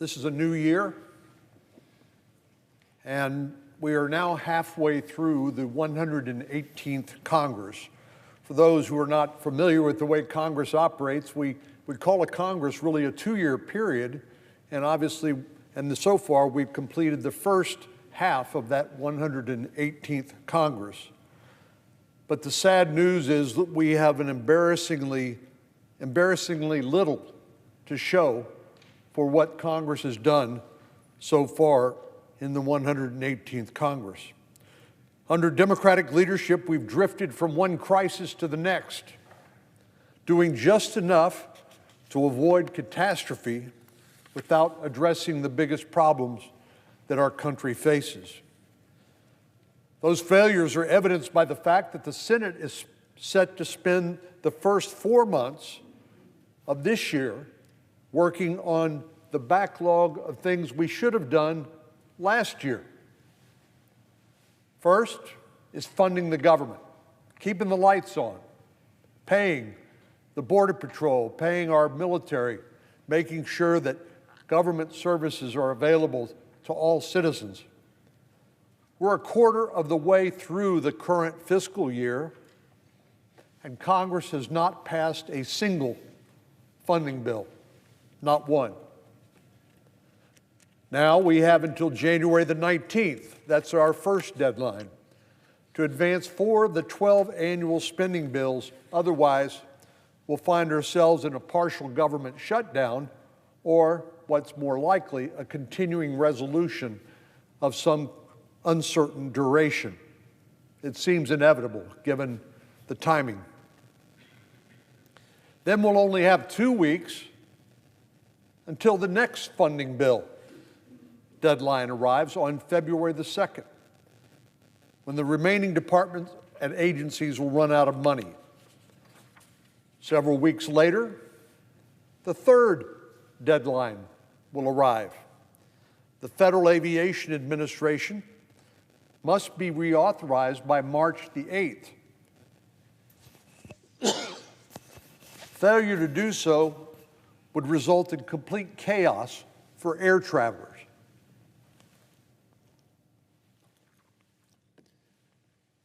This is a new year, and we are now halfway through the 118th Congress. For those who are not familiar with the way Congress operates, we call a Congress really a two-year period, and obviously, so far, we've completed the first half of that 118th Congress. But the sad news is that we have an embarrassingly little to show for what Congress has done so far in the 118th Congress. Under Democratic leadership, we've drifted from one crisis to the next, doing just enough to avoid catastrophe without addressing the biggest problems that our country faces. Those failures are evidenced by the fact that the Senate is set to spend the first 4 months of this year working on the backlog of things we should have done last year. First is funding the government, keeping the lights on, paying the Border Patrol, paying our military, making sure that government services are available to all citizens. We're a quarter of the way through the current fiscal year, and Congress has not passed a single funding bill, not one. Now we have until January the 19th, that's our first deadline, to advance 4 of the 12 annual spending bills. Otherwise, we'll find ourselves in a partial government shutdown or, what's more likely, a continuing resolution of some uncertain duration. It seems inevitable given the timing. Then we'll only have 2 weeks until the next funding bill deadline arrives on February the 2nd, when the remaining departments and agencies will run out of money. Several weeks later, the third deadline will arrive. The Federal Aviation Administration must be reauthorized by March the 8th. Failure to do so would result in complete chaos for air travelers.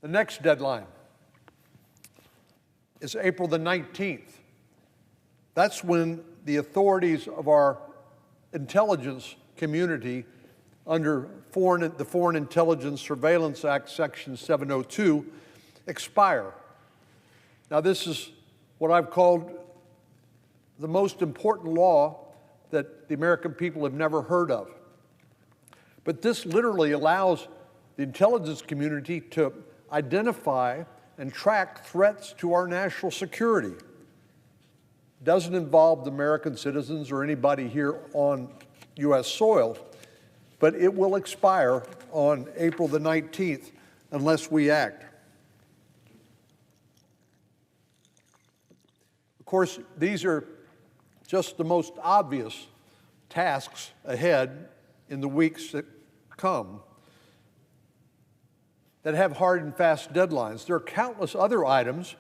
The next deadline is April the 19th. That's when the authorities of our intelligence community under the Foreign Intelligence Surveillance Act, Section 702, expire. Now, this is what I've called the most important law that the American people have never heard of. But this literally allows the intelligence community to identify and track threats to our national security. It doesn't involve the American citizens or anybody here on U.S. soil, but it will expire on April the 19th unless we act. Of course, these are just the most obvious tasks ahead in the weeks that come that have hard and fast deadlines. There are countless other items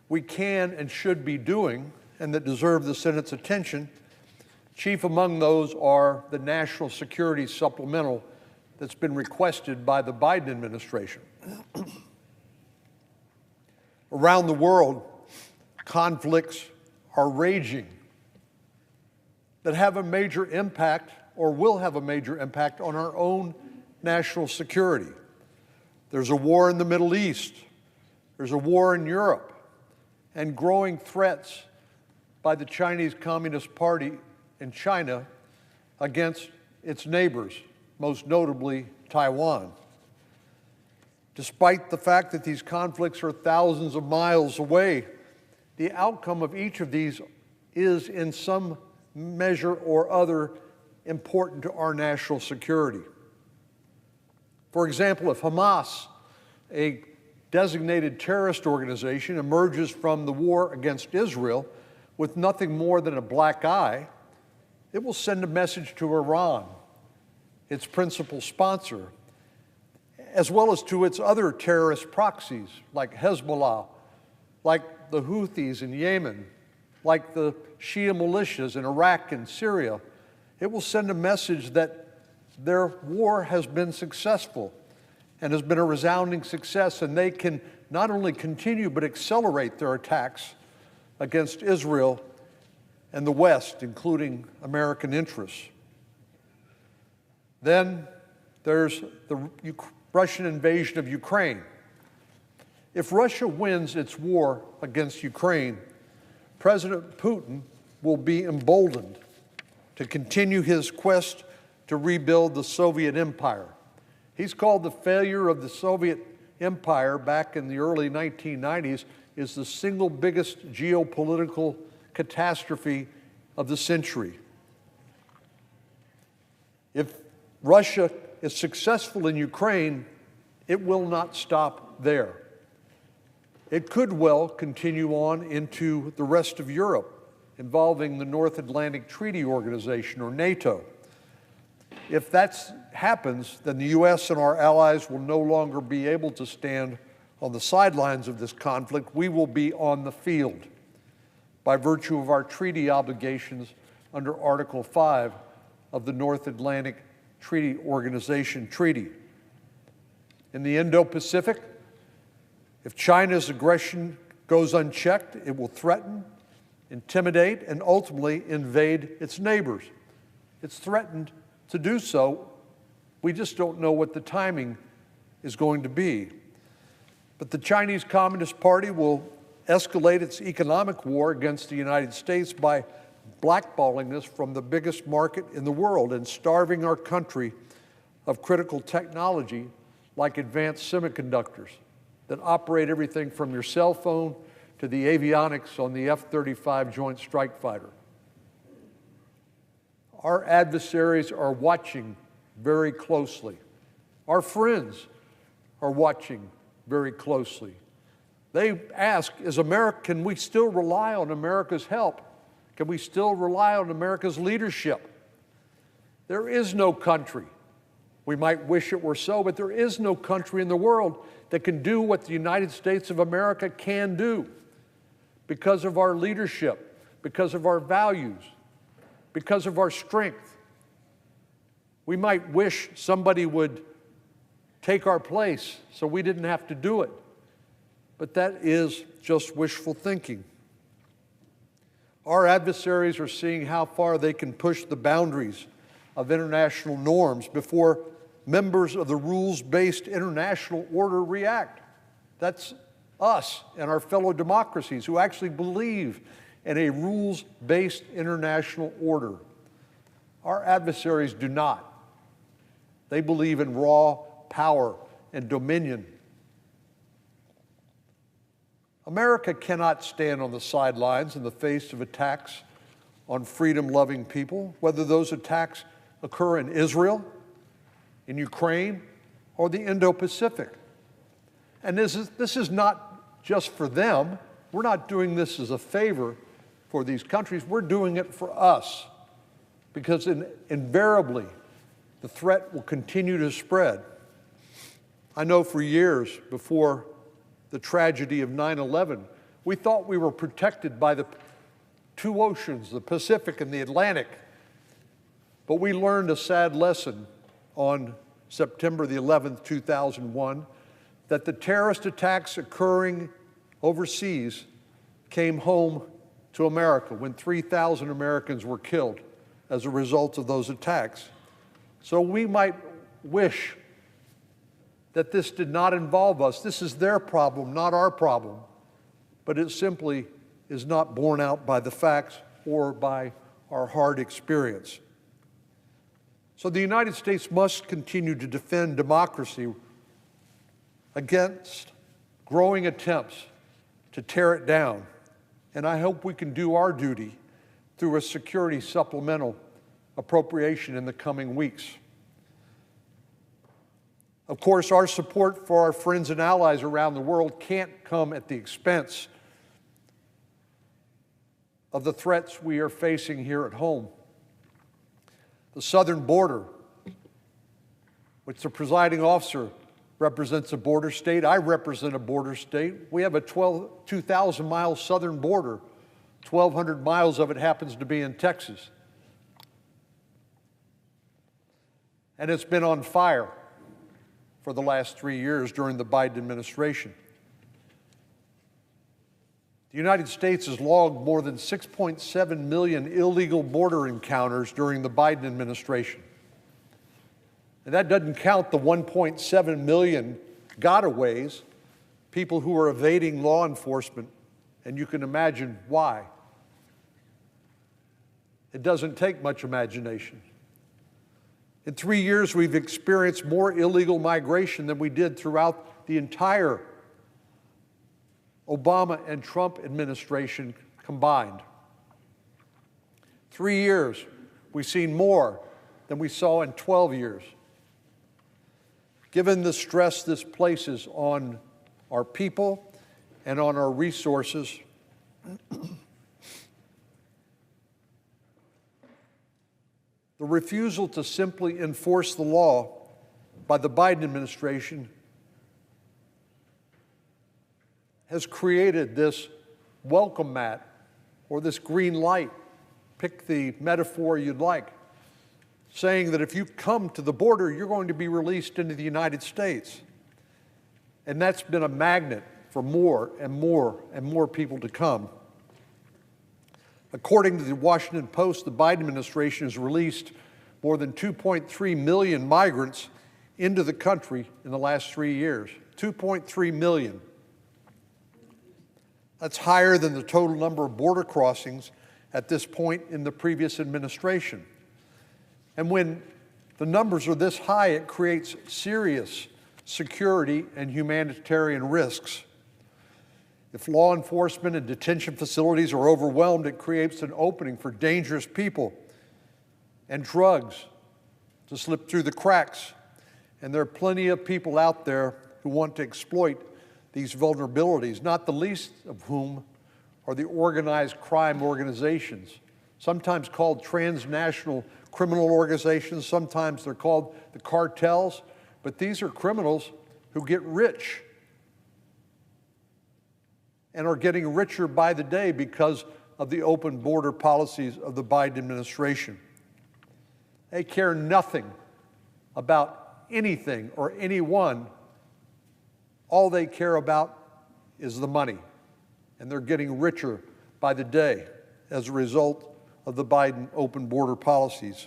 we can and should be doing and that deserve the Senate's attention. Chief among those are the national security supplemental that's been requested by the Biden administration. Around the world, conflicts are raging that have a major impact or will have a major impact on our own national security. There's a war in the Middle East, there's a war in Europe, and growing threats by the Chinese Communist Party in China against its neighbors, most notably Taiwan. Despite the fact that these conflicts are thousands of miles away, the outcome of each of these is in some measure or other important to our national security. For example, if Hamas, a designated terrorist organization, emerges from the war against Israel with nothing more than a black eye, it will send a message to Iran, its principal sponsor, as well as to its other terrorist proxies like Hezbollah, like the Houthis in Yemen, like the Shia militias in Iraq and Syria, It will send a message that their war has been successful and has been a resounding success, and they can not only continue but accelerate their attacks against Israel and the West, including American interests. Then there's the Russian invasion of Ukraine. If Russia wins its war against Ukraine, President Putin will be emboldened to continue his quest to rebuild the Soviet empire. He's called the failure of the Soviet empire back in the early 1990s is the single biggest geopolitical catastrophe of the century. If Russia is successful in Ukraine, it will not stop there. It could well continue on into the rest of Europe, involving the North Atlantic Treaty Organization, or NATO. If that happens, then the U.S. and our allies will no longer be able to stand on the sidelines of this conflict. We will be on the field by virtue of our treaty obligations under Article 5 of the North Atlantic Treaty Organization Treaty. In the Indo-Pacific, if China's aggression goes unchecked, it will threaten, intimidate, and ultimately invade its neighbors. It's threatened to do so. We just don't know what the timing is going to be. But the Chinese Communist Party will escalate its economic war against the United States by blackballing us from the biggest market in the world and starving our country of critical technology like advanced semiconductors that operate everything from your cell phone to the avionics on the F-35 Joint Strike Fighter. Our adversaries are watching very closely. Our friends are watching very closely. They ask, can we still rely on America's help? Can we still rely on America's leadership? There is no country. We might wish it were so, but there is no country in the world that can do what the United States of America can do because of our leadership, because of our values, because of our strength. We might wish somebody would take our place so we didn't have to do it, but that is just wishful thinking. Our adversaries are seeing how far they can push the boundaries of international norms before members of the rules-based international order react. That's us and our fellow democracies who actually believe in a rules-based international order. Our adversaries do not. They believe in raw power and dominion. America cannot stand on the sidelines in the face of attacks on freedom-loving people, whether those attacks occur in Israel, in Ukraine, or the Indo-Pacific. And this is not just for them. We're not doing this as a favor for these countries. We're doing it for us because invariably the threat will continue to spread. I know for years before the tragedy of 9/11, we thought we were protected by the two oceans, the Pacific and the Atlantic. But we learned a sad lesson on September the 11th, 2001, that the terrorist attacks occurring overseas came home to America when 3,000 Americans were killed as a result of those attacks. So we might wish that this did not involve us. This is their problem, not our problem. But it simply is not borne out by the facts or by our hard experience. So the United States must continue to defend democracy against growing attempts to tear it down. And I hope we can do our duty through a security supplemental appropriation in the coming weeks. Of course, our support for our friends and allies around the world can't come at the expense of the threats we are facing here at home. The southern border, which the presiding officer represents a border state. I represent a border state. We have a 2,000-mile southern border. 1,200 miles of it happens to be in Texas. and it's been on fire for the last 3 years during the Biden administration. The United States has logged more than 6.7 million illegal border encounters during the Biden administration. And that doesn't count the 1.7 million gotaways, people who are evading law enforcement, and you can imagine why. It doesn't take much imagination. In 3 years, we've experienced more illegal migration than we did throughout the entire Obama and Trump administration combined. 3 years, we've seen more than we saw in 12 years. Given the stress this places on our people and on our resources, the refusal to simply enforce the law by the Biden administration has created this welcome mat or this green light, pick the metaphor you'd like, saying that if you come to the border, you're going to be released into the United States. And that's been a magnet for more and more and more people to come. According to the Washington Post, the Biden administration has released more than 2.3 million migrants into the country in the last 3 years. 2.3 million. That's higher than the total number of border crossings at this point in the previous administration. And when the numbers are this high, it creates serious security and humanitarian risks. If law enforcement and detention facilities are overwhelmed, it creates an opening for dangerous people and drugs to slip through the cracks. And there are plenty of people out there who want to exploit these vulnerabilities, not the least of whom are the organized crime organizations, sometimes called transnational criminal organizations, sometimes they're called the cartels, but these are criminals who get rich and are getting richer by the day because of the open border policies of the Biden administration. They care nothing about anything or anyone. All they care about is the money, and they're getting richer by the day as a result of the Biden open border policies.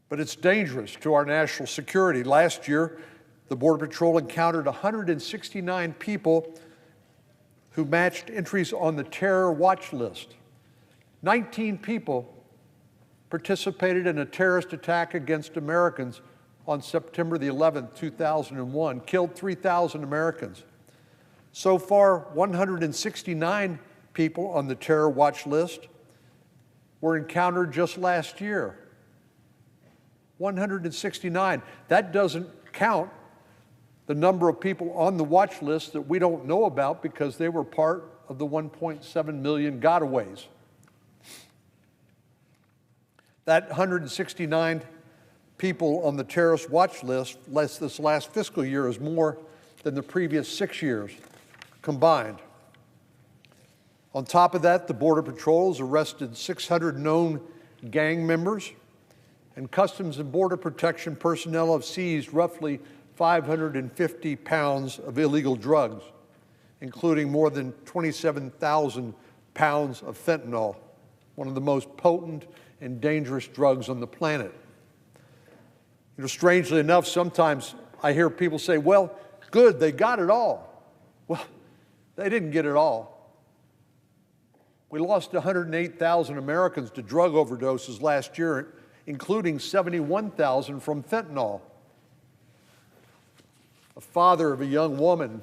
But it's dangerous to our national security. Last year, the Border Patrol encountered 169 people who matched entries on the terror watch list. 19 people participated in a terrorist attack against Americans on September the 11th, 2001, killed 3,000 Americans. So far, 169 people on the terror watch list were encountered just last year. 169. That doesn't count the number of people on the watch list that we don't know about because they were part of the 1.7 million gotaways. That 169 people on the terrorist watch list this last fiscal year is more than the previous 6 years combined. On top of that, the Border Patrol has arrested 600 known gang members, and Customs and Border Protection personnel have seized roughly 550 pounds of illegal drugs, including more than 27,000 pounds of fentanyl, one of the most potent and dangerous drugs on the planet. You know, strangely enough, sometimes I hear people say, well, good, they got it all. Well, they didn't get it all. We lost 108,000 Americans to drug overdoses last year, including 71,000 from fentanyl. A father of a young woman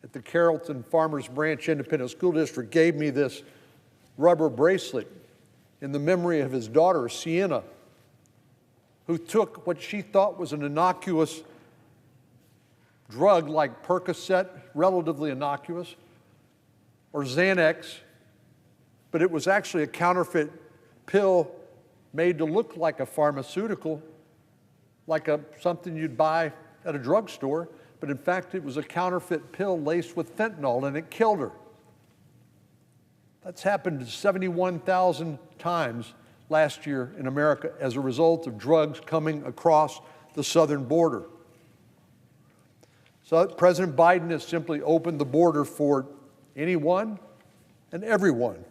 at the Carrollton Farmers Branch Independent School District gave me this rubber bracelet in the memory of his daughter, Sienna, who took what she thought was an innocuous drug like Percocet, relatively innocuous, or Xanax, but it was actually a counterfeit pill made to look like a pharmaceutical, like something you'd buy at a drugstore, but in fact it was a counterfeit pill laced with fentanyl, and it killed her. That's happened 71,000 times last year in America as a result of drugs coming across the southern border. So President Biden has simply opened the border for anyone and everyone,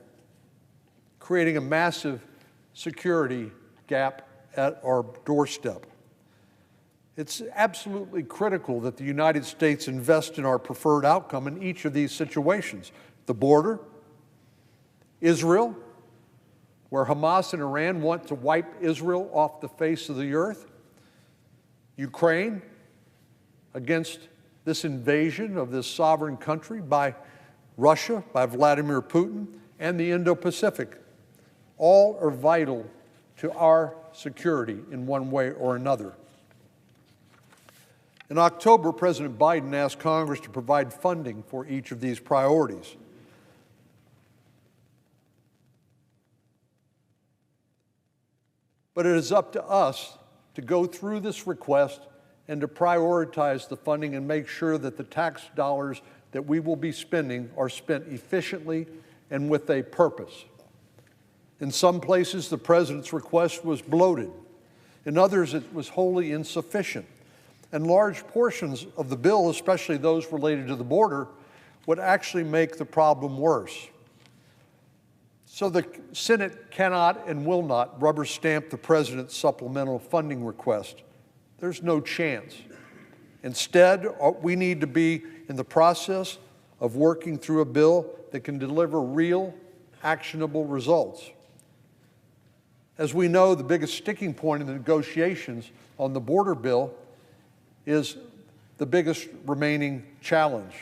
creating a massive security gap at our doorstep. It's absolutely critical that the United States invest in our preferred outcome in each of these situations. The border, Israel, where Hamas and Iran want to wipe Israel off the face of the earth, Ukraine, against this invasion of this sovereign country by Russia, by Vladimir Putin, and the Indo-Pacific. All are vital to our security in one way or another. In October, President Biden asked Congress to provide funding for each of these priorities. But it is up to us to go through this request and to prioritize the funding and make sure that the tax dollars that we will be spending are spent efficiently and with a purpose. In some places, the President's request was bloated. In others, it was wholly insufficient. And large portions of the bill, especially those related to the border, would actually make the problem worse. So the Senate cannot and will not rubber stamp the President's supplemental funding request. There's no chance. Instead, we need to be in the process of working through a bill that can deliver real, actionable results. As we know, the biggest sticking point in the negotiations on the border bill is the biggest remaining challenge.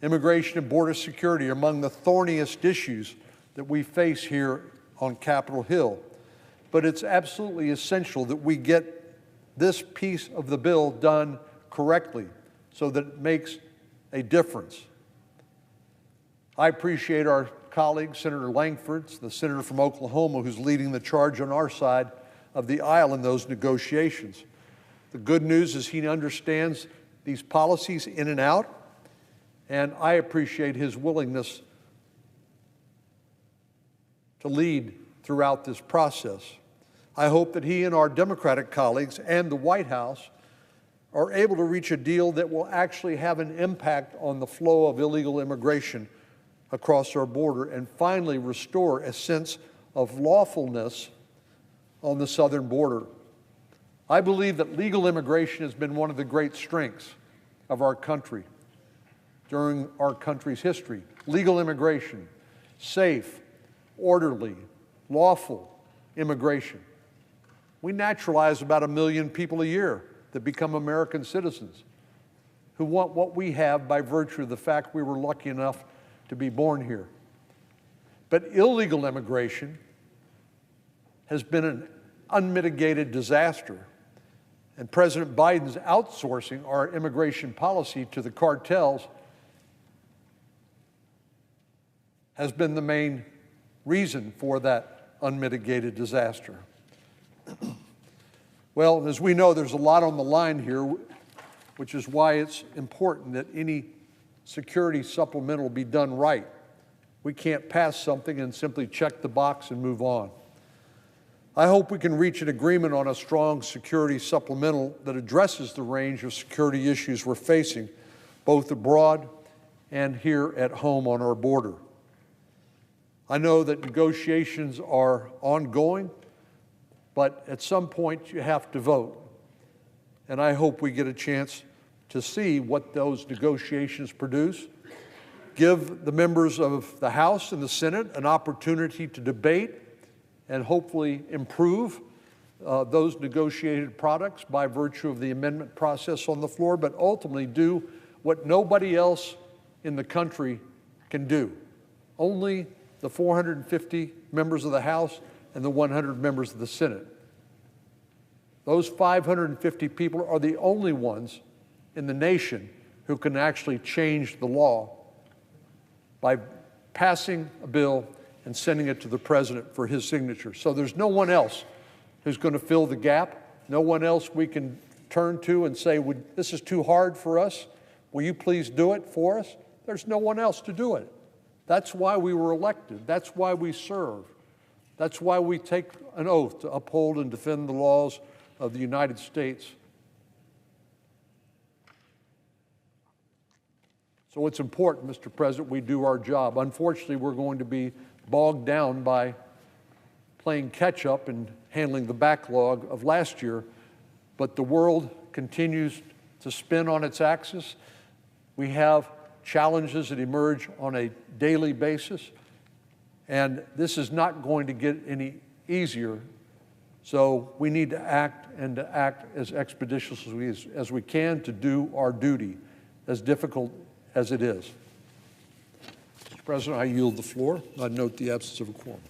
Immigration and border security are among the thorniest issues that we face here on Capitol Hill. But it's absolutely essential that we get this piece of the bill done correctly so that it makes a difference. I appreciate our colleague, Senator Langford, the senator from Oklahoma, who's leading the charge on our side of the aisle in those negotiations. The good news is he understands these policies in and out, and I appreciate his willingness to lead throughout this process. I hope that he and our Democratic colleagues and the White House are able to reach a deal that will actually have an impact on the flow of illegal immigration across our border and finally restore a sense of lawfulness on the southern border. I believe that legal immigration has been one of the great strengths of our country during our country's history. Legal immigration, safe, orderly, lawful immigration. We naturalize about 1 million people a year that become American citizens who want what we have by virtue of the fact we were lucky enough to be born here. But illegal immigration has been an unmitigated disaster. And President Biden's outsourcing our immigration policy to the cartels has been the main reason for that unmitigated disaster. Well, as we know, there's a lot on the line here, which is why it's important that any security supplemental be done right. We can't pass something and simply check the box and move on. I hope we can reach an agreement on a strong security supplemental that addresses the range of security issues we're facing, both abroad and here at home on our border. I know that negotiations are ongoing, but at some point you have to vote. And I hope we get a chance to see what those negotiations produce, give the members of the House and the Senate an opportunity to debate and hopefully improve those negotiated products by virtue of the amendment process on the floor, but ultimately do what nobody else in the country can do. Only the 450 members of the House and the 100 members of the Senate. Those 550 people are the only ones in the nation who can actually change the law by passing a bill and sending it to the president for his signature. So there's no one else who's going to fill the gap, no one else we can turn to and say, this is too hard for us, will you please do it for us? There's no one else to do it. That's why we were elected. That's why we serve. That's why we take an oath to uphold and defend the laws of the United States. So it's important, Mr. President, we do our job. Unfortunately, we're going to be bogged down by playing catch-up and handling the backlog of last year, but the world continues to spin on its axis. We have challenges that emerge on a daily basis, and this is not going to get any easier. So we need to act, and to act as expeditiously as we can to do our duty, as difficult as it is. Mr. President, I yield the floor. I note the absence of a quorum.